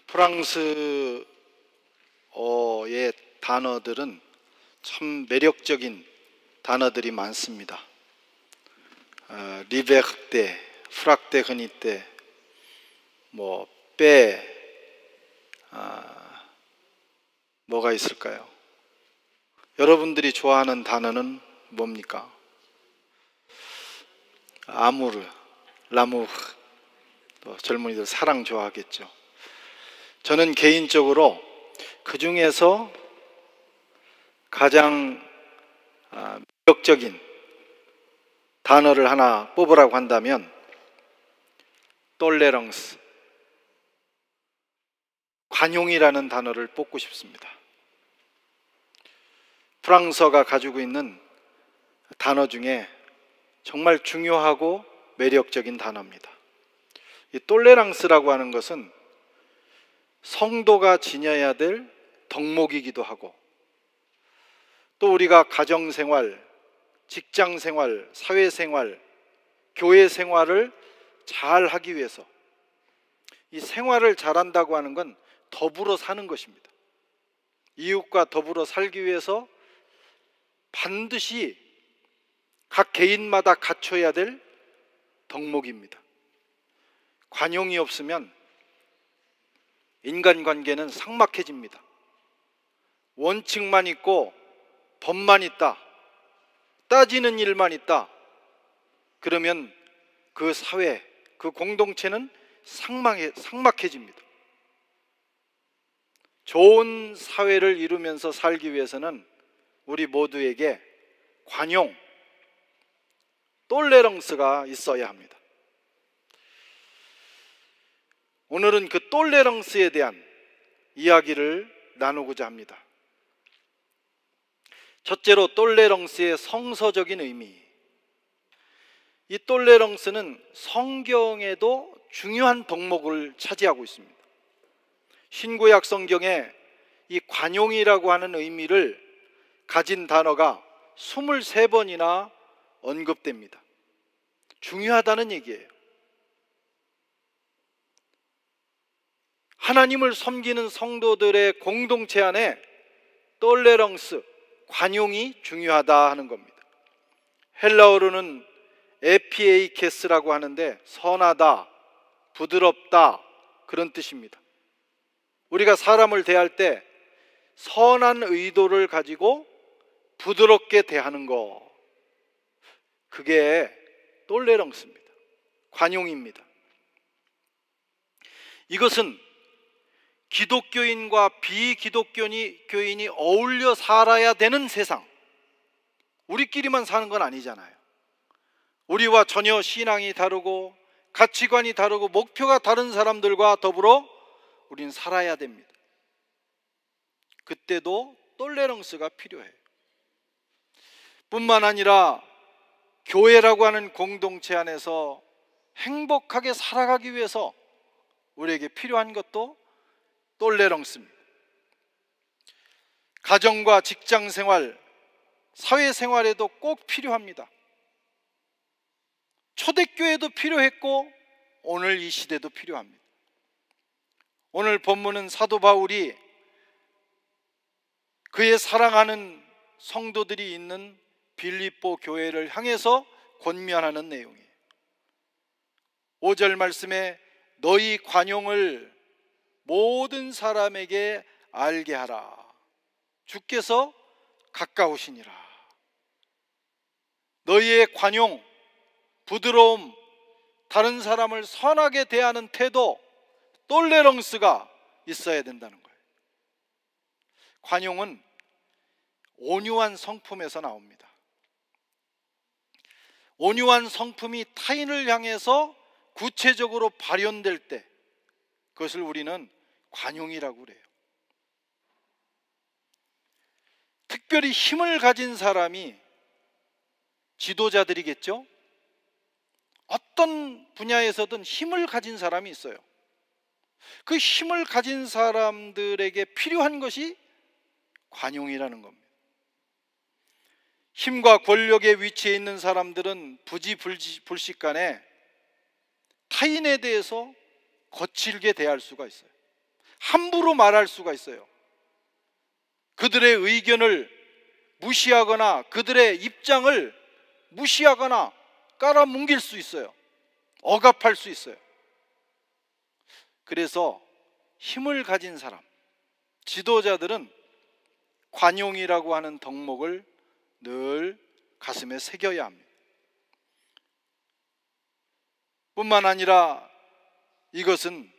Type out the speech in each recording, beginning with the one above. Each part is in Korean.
프랑스어의 단어들은 참 매력적인 단어들이 많습니다. 리베르테, 프락데흐니테, 뭐가 있을까요? 여러분들이 좋아하는 단어는 뭡니까? 아무르, 라무르, 또 젊은이들 사랑 좋아하겠죠. 저는 개인적으로 그 중에서 가장 매력적인 단어를 하나 뽑으라고 한다면 톨레랑스, 관용이라는 단어를 뽑고 싶습니다. 프랑스어가 가지고 있는 단어 중에 정말 중요하고 매력적인 단어입니다. 이 톨레랑스라고 하는 것은 성도가 지녀야 될 덕목이기도 하고, 또 우리가 가정생활, 직장생활, 사회생활, 교회생활을 잘 하기 위해서, 이 생활을 잘한다고 하는 건 더불어 사는 것입니다. 이웃과 더불어 살기 위해서 반드시 각 개인마다 갖춰야 될 덕목입니다. 관용이 없으면 인간관계는 삭막해집니다. 원칙만 있고 법만 있다, 따지는 일만 있다, 그러면 그 사회, 그 공동체는 삭막해집니다. 좋은 사회를 이루면서 살기 위해서는 우리 모두에게 관용, 톨레랑스가 있어야 합니다. 오늘은 그 톨레랑스에 대한 이야기를 나누고자 합니다. 첫째로 톨레랑스의 성서적인 의미. 이 톨레랑스는 성경에도 중요한 덕목을 차지하고 있습니다. 신구약 성경에 이 관용이라고 하는 의미를 가진 단어가 23번이나 언급됩니다. 중요하다는 얘기예요. 하나님을 섬기는 성도들의 공동체 안에 톨레랑스, 관용이 중요하다 하는 겁니다. 헬라어로는 에피에이케스라고 하는데 선하다, 부드럽다, 그런 뜻입니다. 우리가 사람을 대할 때 선한 의도를 가지고 부드럽게 대하는 거, 그게 톨레랑스입니다. 관용입니다. 이것은 기독교인과 비기독교인이 어울려 살아야 되는 세상, 우리끼리만 사는 건 아니잖아요. 우리와 전혀 신앙이 다르고 가치관이 다르고 목표가 다른 사람들과 더불어 우리는 살아야 됩니다. 그때도 톨레랑스가 필요해요. 뿐만 아니라 교회라고 하는 공동체 안에서 행복하게 살아가기 위해서 우리에게 필요한 것도 톨레랑스입니다. 가정과 직장생활, 사회생활에도 꼭 필요합니다. 초대교회도 필요했고 오늘 이 시대도 필요합니다. 오늘 본문은 사도 바울이 그의 사랑하는 성도들이 있는 빌립보 교회를 향해서 권면하는 내용이에요. 5절 말씀에 너희 관용을 모든 사람에게 알게 하라. 주께서 가까우시니라. 너희의 관용, 부드러움, 다른 사람을 선하게 대하는 태도, 톨레랑스가 있어야 된다는 거예요. 관용은 온유한 성품에서 나옵니다. 온유한 성품이 타인을 향해서 구체적으로 발현될 때 그것을 우리는 관용이라고 그래요. 특별히 힘을 가진 사람이 지도자들이겠죠? 어떤 분야에서든 힘을 가진 사람이 있어요. 그 힘을 가진 사람들에게 필요한 것이 관용이라는 겁니다. 힘과 권력의 위치에 있는 사람들은 부지불식간에 타인에 대해서 거칠게 대할 수가 있어요. 함부로 말할 수가 있어요. 그들의 의견을 무시하거나 그들의 입장을 무시하거나 깔아뭉갤 수 있어요. 억압할 수 있어요. 그래서 힘을 가진 사람, 지도자들은 관용이라고 하는 덕목을 늘 가슴에 새겨야 합니다. 뿐만 아니라 이것은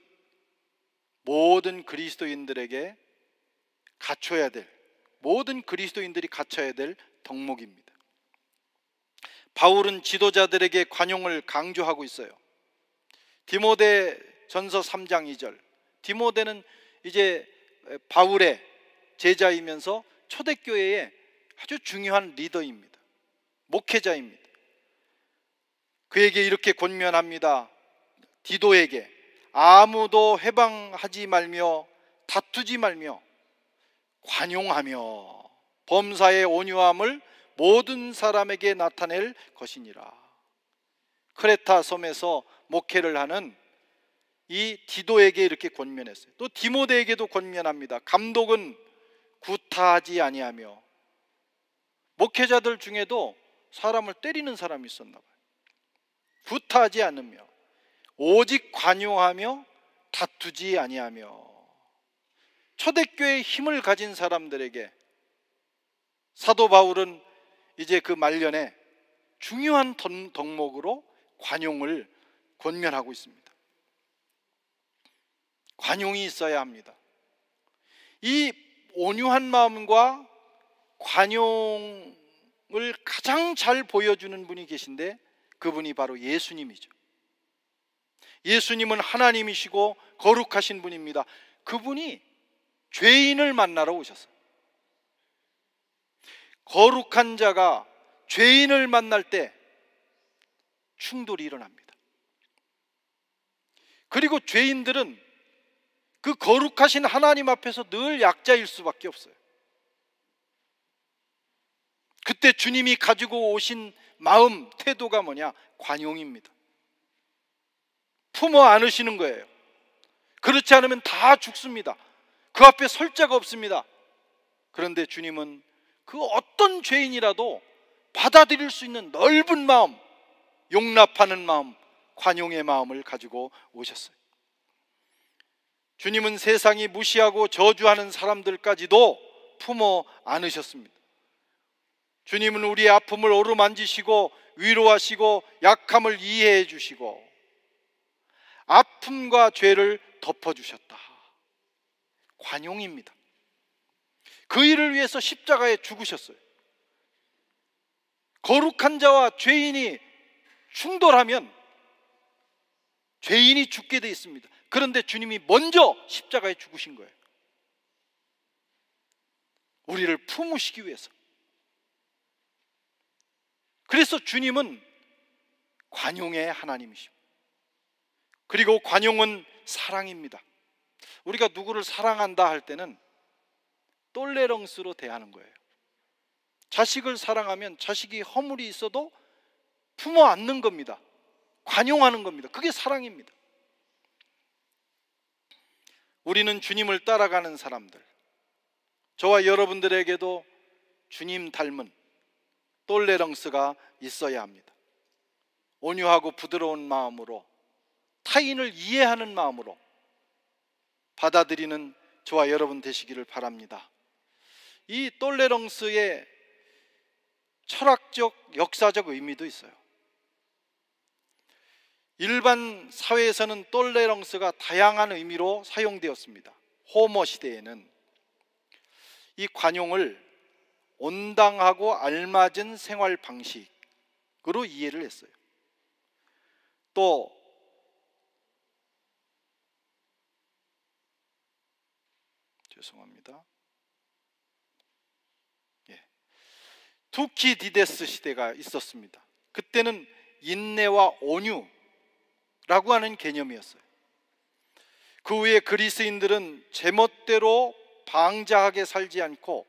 모든 그리스도인들에게 갖춰야 될, 모든 그리스도인들이 갖춰야 될 덕목입니다. 바울은 지도자들에게 관용을 강조하고 있어요. 디모데 전서 3장 2절. 디모데는 이제 바울의 제자이면서 초대교회의 아주 중요한 리더입니다. 목회자입니다. 그에게 이렇게 권면합니다. 디도에게 아무도 해방하지 말며 다투지 말며 관용하며 범사의 온유함을 모든 사람에게 나타낼 것이니라. 크레타 섬에서 목회를 하는 이 디도에게 이렇게 권면했어요. 또 디모데에게도 권면합니다. 감독은 구타하지 아니하며. 목회자들 중에도 사람을 때리는 사람이 있었나 봐요. 구타하지 않으며 오직 관용하며 다투지 아니하며. 초대교회의 힘을 가진 사람들에게 사도 바울은 이제 그 말년에 중요한 덕목으로 관용을 권면하고 있습니다. 관용이 있어야 합니다. 이 온유한 마음과 관용을 가장 잘 보여주는 분이 계신데 그분이 바로 예수님이죠. 예수님은 하나님이시고 거룩하신 분입니다. 그분이 죄인을 만나러 오셨어요. 거룩한 자가 죄인을 만날 때 충돌이 일어납니다. 그리고 죄인들은 그 거룩하신 하나님 앞에서 늘 약자일 수밖에 없어요. 그때 주님이 가지고 오신 마음, 태도가 뭐냐? 관용입니다. 품어 안으시는 거예요. 그렇지 않으면 다 죽습니다. 그 앞에 설 자가 없습니다. 그런데 주님은 그 어떤 죄인이라도 받아들일 수 있는 넓은 마음, 용납하는 마음, 관용의 마음을 가지고 오셨어요. 주님은 세상이 무시하고 저주하는 사람들까지도 품어 안으셨습니다. 주님은 우리의 아픔을 어루만지시고 위로하시고 약함을 이해해 주시고 아픔과 죄를 덮어주셨다. 관용입니다. 그 일을 위해서 십자가에 죽으셨어요. 거룩한 자와 죄인이 충돌하면 죄인이 죽게 돼 있습니다. 그런데 주님이 먼저 십자가에 죽으신 거예요. 우리를 품으시기 위해서. 그래서 주님은 관용의 하나님이십니다. 그리고 관용은 사랑입니다. 우리가 누구를 사랑한다 할 때는 똘레렁스로 대하는 거예요. 자식을 사랑하면 자식이 허물이 있어도 품어 안는 겁니다. 관용하는 겁니다. 그게 사랑입니다. 우리는 주님을 따라가는 사람들, 저와 여러분들에게도 주님 닮은 똘레렁스가 있어야 합니다. 온유하고 부드러운 마음으로, 타인을 이해하는 마음으로 받아들이는 저와 여러분 되시기를 바랍니다. 이 똘레렁스의 철학적, 역사적 의미도 있어요. 일반 사회에서는 똘레렁스가 다양한 의미로 사용되었습니다. 호모 시대에는 이 관용을 온당하고 알맞은 생활 방식으로 이해를 했어요. 또 죄송합니다. 투키디데스 시대가 있었습니다. 그때는 인내와 온유라고 하는 개념이었어요. 그 후에 그리스인들은 제멋대로 방자하게 살지 않고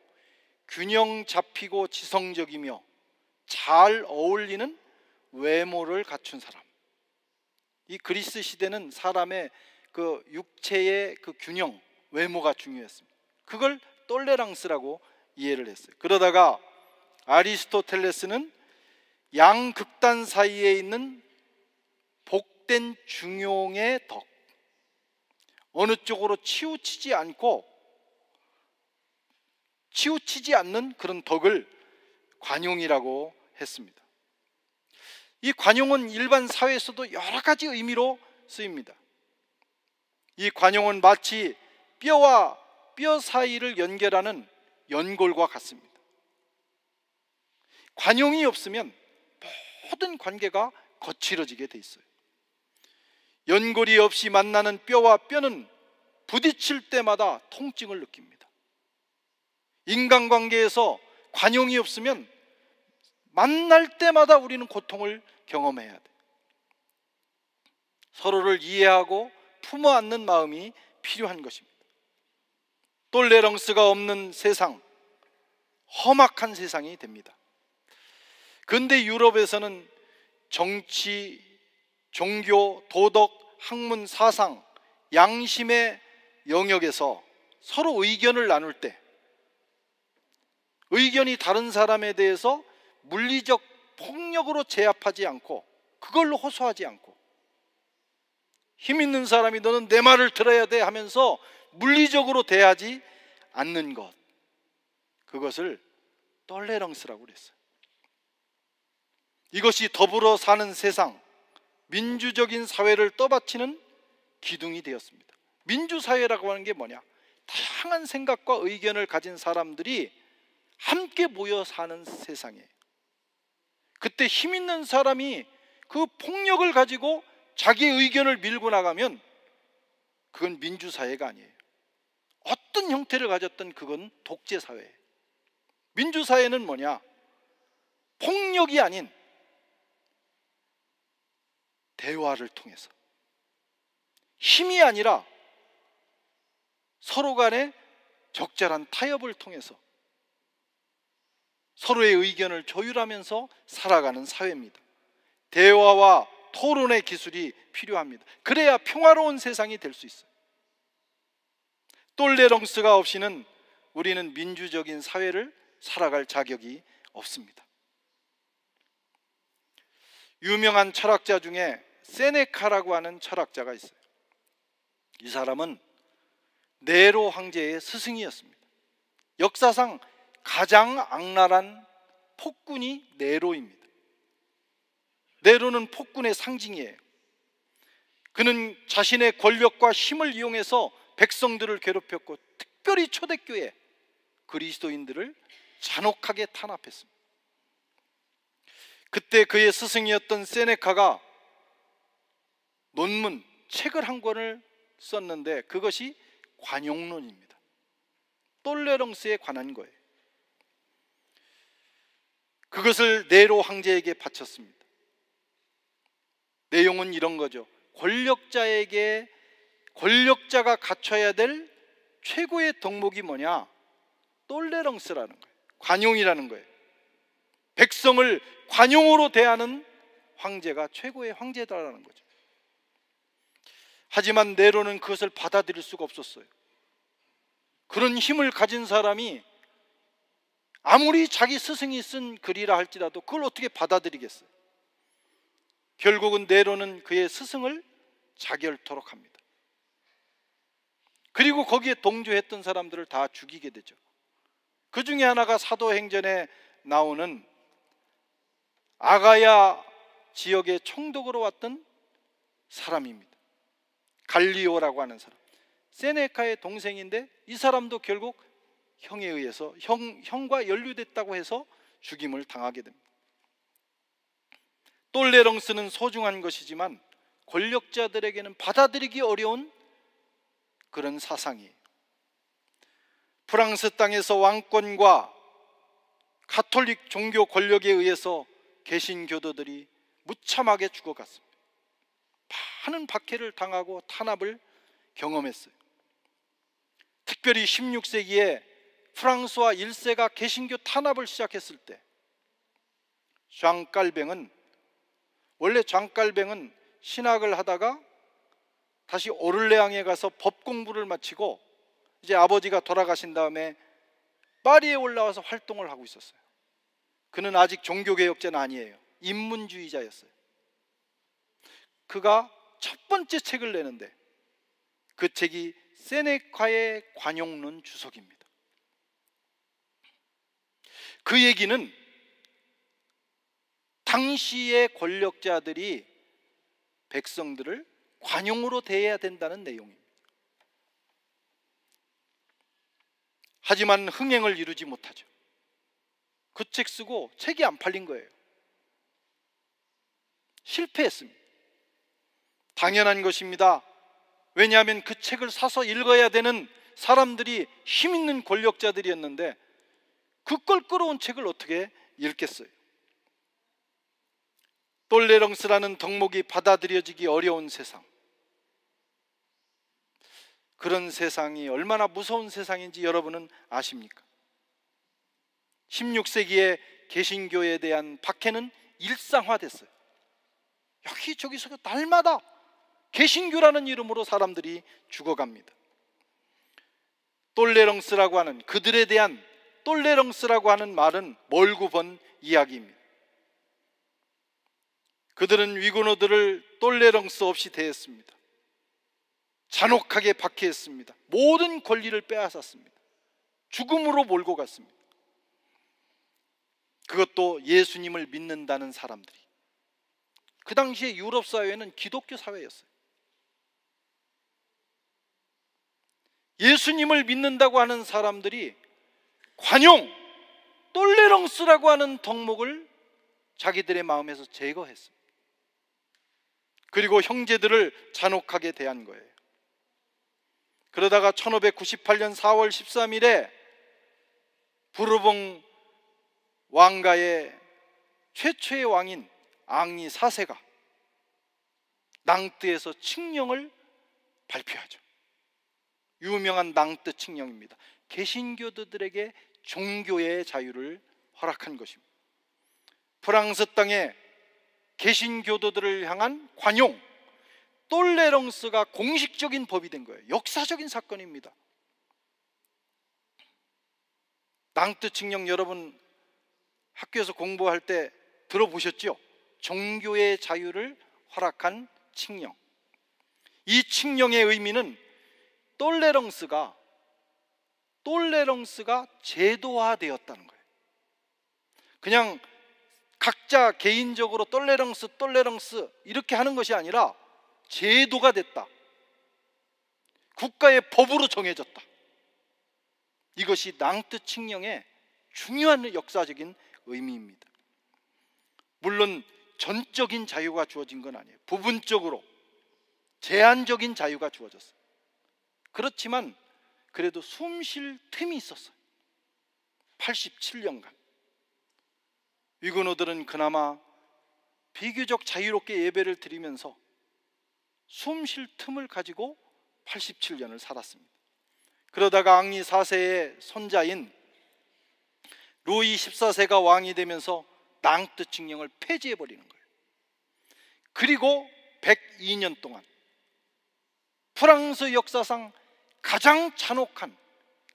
균형 잡히고 지성적이며 잘 어울리는 외모를 갖춘 사람. 이 그리스 시대는 사람의 그 육체의 그 균형, 외모가 중요했습니다. 그걸 똘레랑스라고 이해를 했어요. 그러다가 아리스토텔레스는 양극단 사이에 있는 복된 중용의 덕, 어느 쪽으로 치우치지 않는 그런 덕을 관용이라고 했습니다. 이 관용은 일반 사회에서도 여러 가지 의미로 쓰입니다. 이 관용은 마치 뼈와 뼈 사이를 연결하는 연골과 같습니다. 관용이 없으면 모든 관계가 거칠어지게 돼 있어요. 연골이 없이 만나는 뼈와 뼈는 부딪힐 때마다 통증을 느낍니다. 인간관계에서 관용이 없으면 만날 때마다 우리는 고통을 경험해야 돼. 서로를 이해하고 품어 안는 마음이 필요한 것입니다. 똘레랑스가 없는 세상, 험악한 세상이 됩니다. 근대 유럽에서는 정치, 종교, 도덕, 학문, 사상, 양심의 영역에서 서로 의견을 나눌 때 의견이 다른 사람에 대해서 물리적 폭력으로 제압하지 않고 그걸로 호소하지 않고 힘 있는 사람이 너는 내 말을 들어야 돼 하면서 물리적으로 대하지 않는 것, 그것을 똘레랑스라고 그랬어요. 이것이 더불어 사는 세상, 민주적인 사회를 떠받치는 기둥이 되었습니다. 민주사회라고 하는 게 뭐냐? 다양한 생각과 의견을 가진 사람들이 함께 모여 사는 세상이에요. 그때 힘 있는 사람이 그 폭력을 가지고 자기의 의견을 밀고 나가면 그건 민주사회가 아니에요. 어떤 형태를 가졌든 그건 독재사회예요. 민주사회는 뭐냐? 폭력이 아닌 대화를 통해서, 힘이 아니라 서로 간의 적절한 타협을 통해서 서로의 의견을 조율하면서 살아가는 사회입니다. 대화와 토론의 기술이 필요합니다. 그래야 평화로운 세상이 될 수 있어요. 똘레랑스가 없이는 우리는 민주적인 사회를 살아갈 자격이 없습니다. 유명한 철학자 중에 세네카라고 하는 철학자가 있어요. 이 사람은 네로 황제의 스승이었습니다. 역사상 가장 악랄한 폭군이 네로입니다. 네로는 폭군의 상징이에요. 그는 자신의 권력과 힘을 이용해서 백성들을 괴롭혔고 특별히 초대교회 그리스도인들을 잔혹하게 탄압했습니다. 그때 그의 스승이었던 세네카가 논문, 책을 한 권을 썼는데 그것이 관용론입니다. 똘레랑스에 관한 거예요. 그것을 네로 황제에게 바쳤습니다. 내용은 이런 거죠. 권력자가 갖춰야 될 최고의 덕목이 뭐냐? 똘레랑스라는 거예요. 관용이라는 거예요. 백성을 관용으로 대하는 황제가 최고의 황제다라는 거죠. 하지만 네로는 그것을 받아들일 수가 없었어요. 그런 힘을 가진 사람이 아무리 자기 스승이 쓴 글이라 할지라도 그걸 어떻게 받아들이겠어요? 결국은 네로는 그의 스승을 자결토록 합니다. 그리고 거기에 동조했던 사람들을 다 죽이게 되죠. 그 중에 하나가 사도행전에 나오는 아가야 지역의 총독으로 왔던 사람입니다. 갈리오라고 하는 사람, 세네카의 동생인데 이 사람도 결국 형에 의해서 형과 연루됐다고 해서 죽임을 당하게 됩니다. 똘레랑스는 소중한 것이지만 권력자들에게는 받아들이기 어려운 그런 사상이에요. 프랑스 땅에서 왕권과 가톨릭 종교 권력에 의해서 개신교도들이 무참하게 죽어갔습니다. 많은 박해를 당하고 탄압을 경험했어요. 특별히 16세기에 프랑스와 1세가 개신교 탄압을 시작했을 때 원래 장깔뱅은 신학을 하다가 다시 오를레앙에 가서 법 공부를 마치고 이제 아버지가 돌아가신 다음에 파리에 올라와서 활동을 하고 있었어요. 그는 아직 종교개혁자는 아니에요. 인문주의자였어요. 그가 첫 번째 책을 내는데 그 책이 세네카의 관용론 주석입니다. 그 얘기는 당시의 권력자들이 백성들을 관용으로 대해야 된다는 내용입니다. 하지만 흥행을 이루지 못하죠. 그 책 쓰고 책이 안 팔린 거예요. 실패했습니다. 당연한 것입니다. 왜냐하면 그 책을 사서 읽어야 되는 사람들이 힘 있는 권력자들이었는데 그 껄끄러운 책을 어떻게 읽겠어요? 똘레렁스라는 덕목이 받아들여지기 어려운 세상, 그런 세상이 얼마나 무서운 세상인지 여러분은 아십니까? 16세기에 개신교에 대한 박해는 일상화됐어요. 여기저기서 날마다 개신교라는 이름으로 사람들이 죽어갑니다. 똘레렁스라고 하는, 그들에 대한 똘레렁스라고 하는 말은 멀고 먼 이야기입니다. 그들은 위고노들을 똘레렁스 없이 대했습니다. 잔혹하게 박해했습니다. 모든 권리를 빼앗았습니다. 죽음으로 몰고 갔습니다. 그것도 예수님을 믿는다는 사람들이. 그 당시에 유럽 사회는 기독교 사회였어요. 예수님을 믿는다고 하는 사람들이 관용, 똘레렁스라고 하는 덕목을 자기들의 마음에서 제거했습니다. 그리고 형제들을 잔혹하게 대한 거예요. 그러다가 1598년 4월 13일에 부르봉 왕가의 최초의 왕인 앙리 4세가 낭뜨에서 칙령을 발표하죠. 유명한 낭뜨 칙령입니다. 개신교도들에게 종교의 자유를 허락한 것입니다. 프랑스 땅에 개신교도들을 향한 관용, 똘레렁스가 공식적인 법이 된 거예요. 역사적인 사건입니다. 낭뜨 칙령 여러분 학교에서 공부할 때 들어보셨죠? 종교의 자유를 허락한 칙령. 이 칙령의 의미는 똘레렁스가 제도화되었다는 거예요. 그냥 각자 개인적으로 똘레렁스 이렇게 하는 것이 아니라 제도가 됐다. 국가의 법으로 정해졌다. 이것이 낭뜨 칙령의 중요한 역사적인 의미입니다. 물론 전적인 자유가 주어진 건 아니에요. 부분적으로 제한적인 자유가 주어졌어요. 그렇지만 그래도 숨 쉴 틈이 있었어요. 87년간 위고노들은 그나마 비교적 자유롭게 예배를 드리면서 숨 쉴 틈을 가지고 87년을 살았습니다. 그러다가 앙리 4세의 손자인 루이 14세가 왕이 되면서 낭뜨 칙령을 폐지해버리는 거예요. 그리고 102년 동안 프랑스 역사상 가장 잔혹한,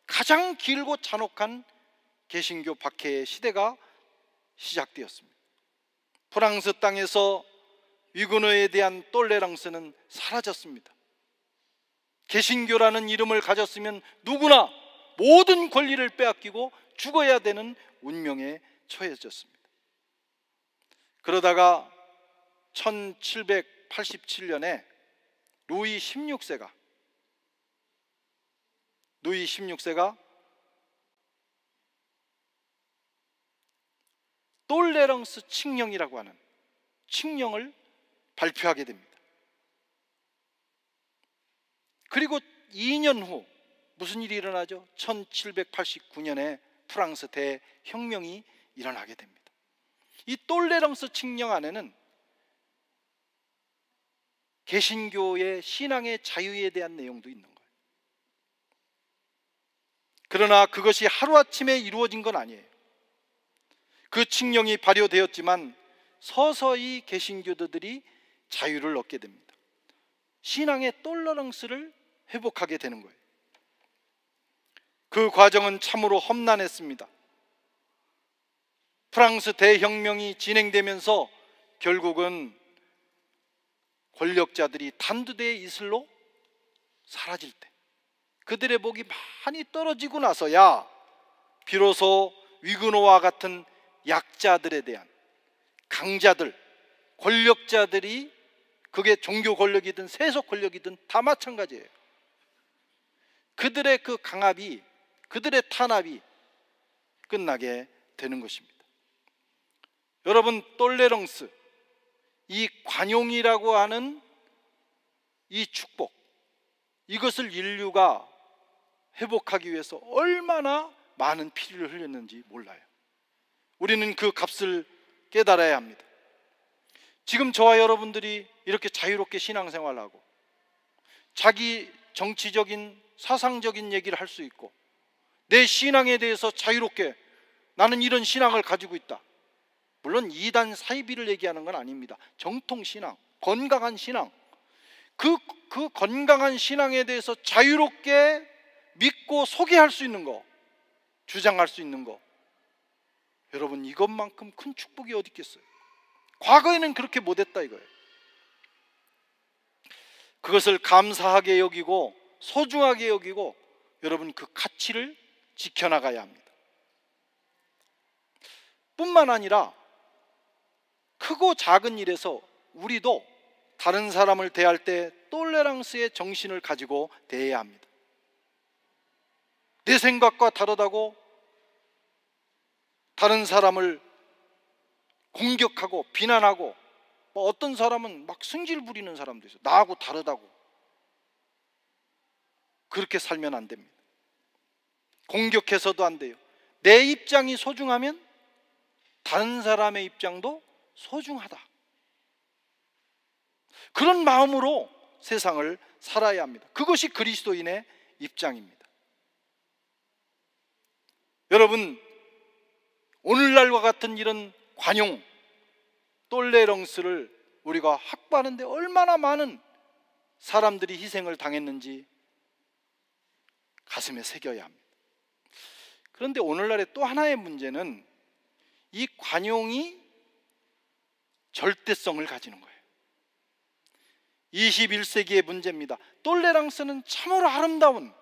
가장 길고 잔혹한 개신교 박해의 시대가 시작되었습니다. 프랑스 땅에서 위고노에 대한 똘레랑스는 사라졌습니다. 개신교라는 이름을 가졌으면 누구나 모든 권리를 빼앗기고 죽어야 되는 운명에 처해졌습니다. 그러다가 1787년에 루이 16세가 똘레랑스 칙령이라고 하는 칙령을 발표하게 됩니다. 그리고 2년 후 무슨 일이 일어나죠? 1789년에 프랑스 대혁명이 일어나게 됩니다. 이 똘레랑스 칙령 안에는 개신교의 신앙의 자유에 대한 내용도 있는 거예요. 그러나 그것이 하루아침에 이루어진 건 아니에요. 그 칙령이 발효되었지만 서서히 개신교도들이 자유를 얻게 됩니다. 신앙의 똘레랑스를 회복하게 되는 거예요. 그 과정은 참으로 험난했습니다. 프랑스 대혁명이 진행되면서 결국은 권력자들이 단두대의 이슬로 사라질 때, 그들의 목이 많이 떨어지고 나서야 비로소 위그노와 같은 약자들에 대한, 강자들, 권력자들이, 그게 종교 권력이든 세속 권력이든 다 마찬가지예요. 그들의 그 강압이, 그들의 탄압이 끝나게 되는 것입니다. 여러분, 똘레렁스, 이 관용이라고 하는 이 축복, 이것을 인류가 회복하기 위해서 얼마나 많은 피를 흘렸는지 몰라요. 우리는 그 값을 깨달아야 합니다. 지금 저와 여러분들이 이렇게 자유롭게 신앙생활하고 자기 정치적인 사상적인 얘기를 할 수 있고 내 신앙에 대해서 자유롭게 나는 이런 신앙을 가지고 있다. 물론 이단 사이비를 얘기하는 건 아닙니다. 정통신앙, 건강한 신앙, 그 건강한 신앙에 대해서 자유롭게 믿고 소개할 수 있는 거, 주장할 수 있는 거, 여러분, 이것만큼 큰 축복이 어디 있겠어요? 과거에는 그렇게 못했다 이거예요. 그것을 감사하게 여기고 소중하게 여기고 여러분, 그 가치를 지켜나가야 합니다. 뿐만 아니라 크고 작은 일에서 우리도 다른 사람을 대할 때 똘레랑스의 정신을 가지고 대해야 합니다. 내 생각과 다르다고 다른 사람을 공격하고 비난하고, 어떤 사람은 막 승질 부리는 사람도 있어요. 나하고 다르다고. 그렇게 살면 안 됩니다. 공격해서도 안 돼요. 내 입장이 소중하면 다른 사람의 입장도 소중하다. 그런 마음으로 세상을 살아야 합니다. 그것이 그리스도인의 입장입니다. 여러분, 오늘날과 같은 이런 관용, 똘레렁스를 우리가 확보하는데 얼마나 많은 사람들이 희생을 당했는지 가슴에 새겨야 합니다. 그런데 오늘날의 또 하나의 문제는 이 관용이 절대성을 가지는 거예요. 21세기의 문제입니다. 똘레랑스는 참으로 아름다운,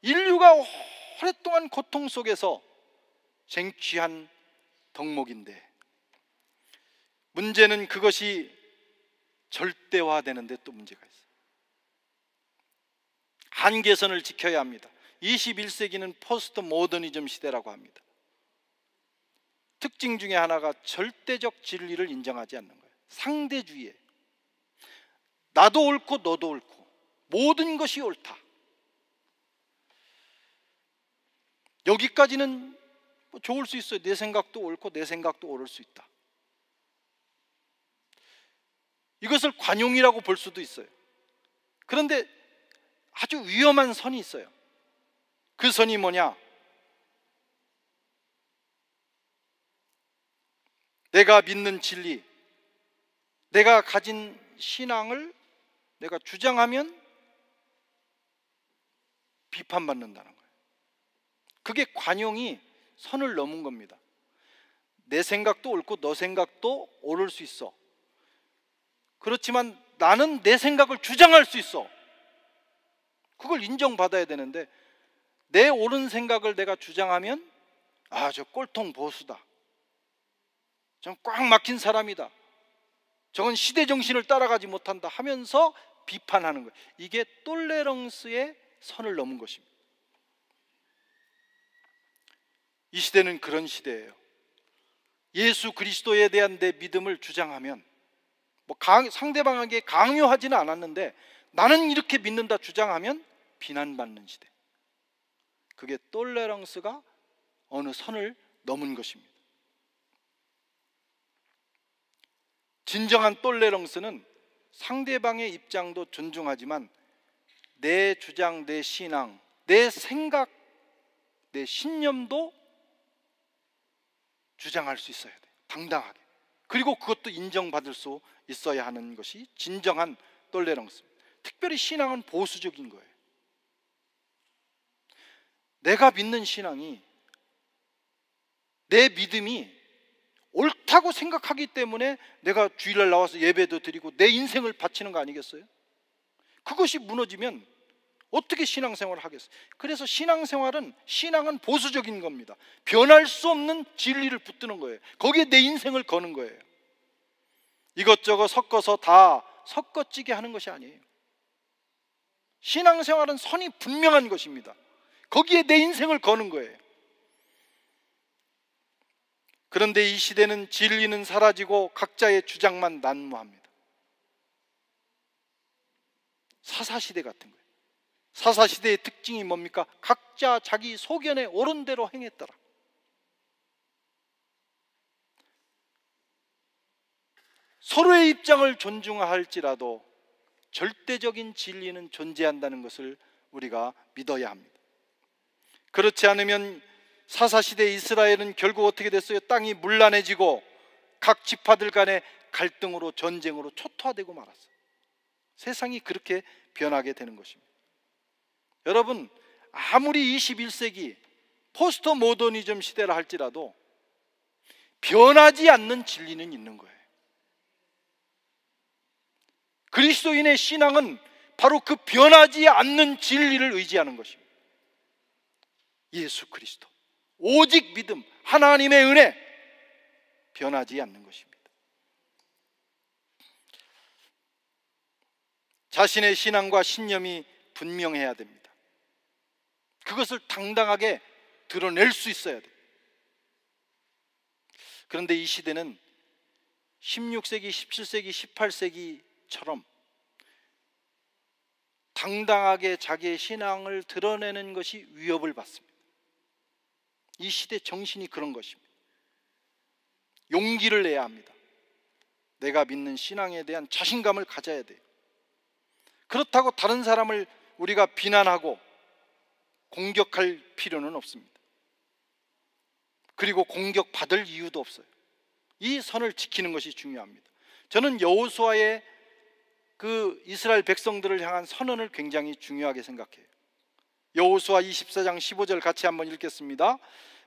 인류가 오랫동안 고통 속에서 쟁취한 덕목인데, 문제는 그것이 절대화되는데 또 문제가 있어요. 한계선을 지켜야 합니다. 21세기는 포스트 모더니즘 시대라고 합니다. 특징 중에 하나가 절대적 진리를 인정하지 않는 거예요. 상대주의에 나도 옳고 너도 옳고 모든 것이 옳다. 여기까지는 좋을 수 있어요. 내 생각도 옳고 내 생각도 옳을 수 있다. 이것을 관용이라고 볼 수도 있어요. 그런데 아주 위험한 선이 있어요. 그 선이 뭐냐? 내가 믿는 진리, 내가 가진 신앙을 내가 주장하면 비판받는다는 거예요. 그게 관용이 선을 넘은 겁니다. 내 생각도 옳고 너 생각도 옳을 수 있어. 그렇지만 나는 내 생각을 주장할 수 있어. 그걸 인정받아야 되는데, 내 옳은 생각을 내가 주장하면 저 꼴통 보수다, 저건 꽉 막힌 사람이다, 저건 시대 정신을 따라가지 못한다 하면서 비판하는 거예요. 이게 똘레렁스의 선을 넘은 것입니다. 이 시대는 그런 시대예요. 예수 그리스도에 대한 내 믿음을 주장하면 상대방에게 강요하지는 않았는데 나는 이렇게 믿는다 주장하면 비난받는 시대. 그게 똘레랑스가 어느 선을 넘은 것입니다. 진정한 똘레랑스는 상대방의 입장도 존중하지만 내 주장, 내 신앙, 내 생각, 내 신념도 주장할 수 있어야 돼요. 당당하게. 그리고 그것도 인정받을 수 있어야 하는 것이 진정한 똘레랑스입니다. 특별히 신앙은 보수적인 거예요. 내가 믿는 신앙이, 내 믿음이 옳다고 생각하기 때문에 내가 주일날 나와서 예배도 드리고 내 인생을 바치는 거 아니겠어요? 그것이 무너지면 어떻게 신앙생활을 하겠어요? 그래서 신앙은 보수적인 겁니다. 변할 수 없는 진리를 붙드는 거예요. 거기에 내 인생을 거는 거예요. 이것저것 섞어서 다 섞어찌게 하는 것이 아니에요. 신앙생활은 선이 분명한 것입니다. 거기에 내 인생을 거는 거예요. 그런데 이 시대는 진리는 사라지고 각자의 주장만 난무합니다. 사사시대 같은 거예요. 사사시대의 특징이 뭡니까? 각자 자기 소견에 옳은 대로 행했더라. 서로의 입장을 존중할지라도 절대적인 진리는 존재한다는 것을 우리가 믿어야 합니다. 그렇지 않으면 사사시대 이스라엘은 결국 어떻게 됐어요? 땅이 문란해지고 각 지파들 간의 갈등으로, 전쟁으로 초토화되고 말았어요. 세상이 그렇게 변하게 되는 것입니다. 여러분, 아무리 21세기 포스트 모더니즘 시대라 할지라도 변하지 않는 진리는 있는 거예요. 그리스도인의 신앙은 바로 그 변하지 않는 진리를 의지하는 것입니다. 예수 그리스도, 오직 믿음, 하나님의 은혜, 변하지 않는 것입니다. 자신의 신앙과 신념이 분명해야 됩니다. 그것을 당당하게 드러낼 수 있어야 돼요. 그런데 이 시대는 16세기, 17세기, 18세기처럼 당당하게 자기의 신앙을 드러내는 것이 위협을 받습니다. 이 시대 정신이 그런 것입니다. 용기를 내야 합니다. 내가 믿는 신앙에 대한 자신감을 가져야 돼요. 그렇다고 다른 사람을 우리가 비난하고 공격할 필요는 없습니다. 그리고 공격받을 이유도 없어요. 이 선을 지키는 것이 중요합니다. 저는 여호수아의 그 이스라엘 백성들을 향한 선언을 굉장히 중요하게 생각해요. 여호수아 24장 15절 같이 한번 읽겠습니다.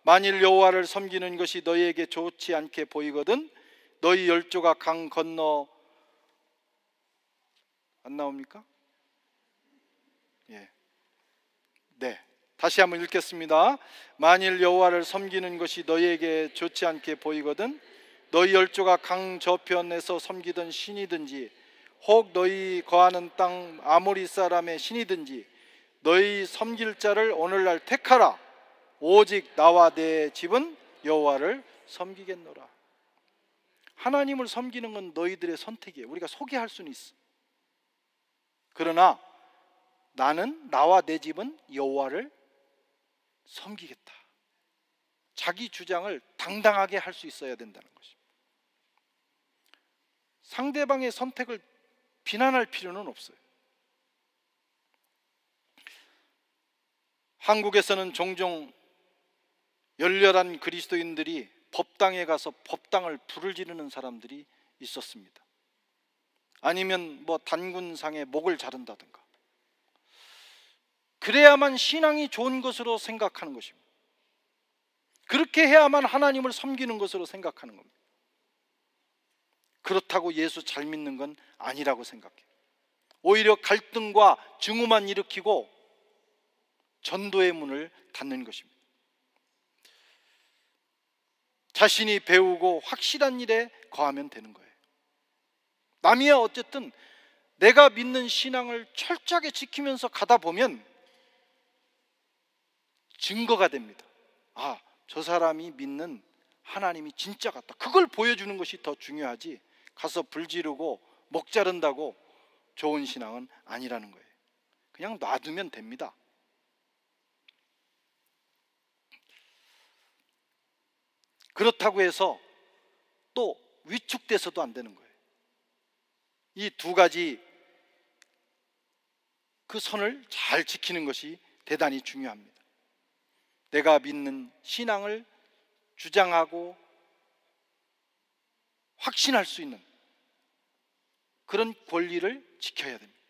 만일 여호와를 섬기는 것이 너희에게 좋지 않게 보이거든 너희 열조가 강 건너, 안 나옵니까? 예. 네. 다시 한번 읽겠습니다. 만일 여호와를 섬기는 것이 너희에게 좋지 않게 보이거든 너희 열조가 강 저편에서 섬기던 신이든지 혹 너희 거하는 땅 아모리 사람의 신이든지 너희 섬길 자를 오늘날 택하라. 오직 나와 내 집은 여호와를 섬기겠노라. 하나님을 섬기는 건 너희들의 선택이에요. 우리가 소개할 수는 있어. 그러나 나는, 나와 내 집은 여호와를 섬기겠다. 자기 주장을 당당하게 할 수 있어야 된다는 것입니다. 상대방의 선택을 비난할 필요는 없어요. 한국에서는 종종 열렬한 그리스도인들이 법당에 가서 법당을 불을 지르는 사람들이 있었습니다. 아니면 뭐 단군상에 목을 자른다든가. 그래야만 신앙이 좋은 것으로 생각하는 것입니다. 그렇게 해야만 하나님을 섬기는 것으로 생각하는 겁니다. 그렇다고 예수 잘 믿는 건 아니라고 생각해요. 오히려 갈등과 증오만 일으키고 전도의 문을 닫는 것입니다. 자신이 배우고 확실한 일에 거하면 되는 거예요. 남이야 어쨌든 내가 믿는 신앙을 철저하게 지키면서 가다 보면 증거가 됩니다. 아, 저 사람이 믿는 하나님이 진짜 같다. 그걸 보여주는 것이 더 중요하지 가서 불 지르고 목 자른다고 좋은 신앙은 아니라는 거예요. 그냥 놔두면 됩니다. 그렇다고 해서 또 위축돼서도 안 되는 거예요. 이 두 가지 그 선을 잘 지키는 것이 대단히 중요합니다. 내가 믿는 신앙을 주장하고 확신할 수 있는 그런 권리를 지켜야 됩니다.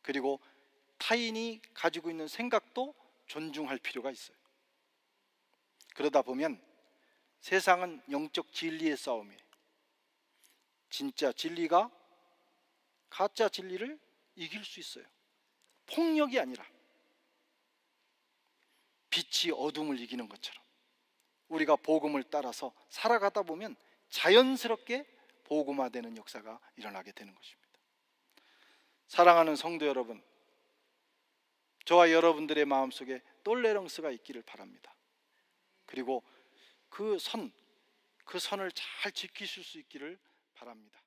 그리고 타인이 가지고 있는 생각도 존중할 필요가 있어요. 그러다 보면 세상은 영적 진리의 싸움이에요. 진짜 진리가 가짜 진리를 이길 수 있어요. 폭력이 아니라 빛이 어둠을 이기는 것처럼 우리가 복음을 따라서 살아가다 보면 자연스럽게 복음화되는 역사가 일어나게 되는 것입니다. 사랑하는 성도 여러분, 저와 여러분들의 마음속에 똘레렁스가 있기를 바랍니다. 그리고 그 선을 잘 지키실 수 있기를 바랍니다.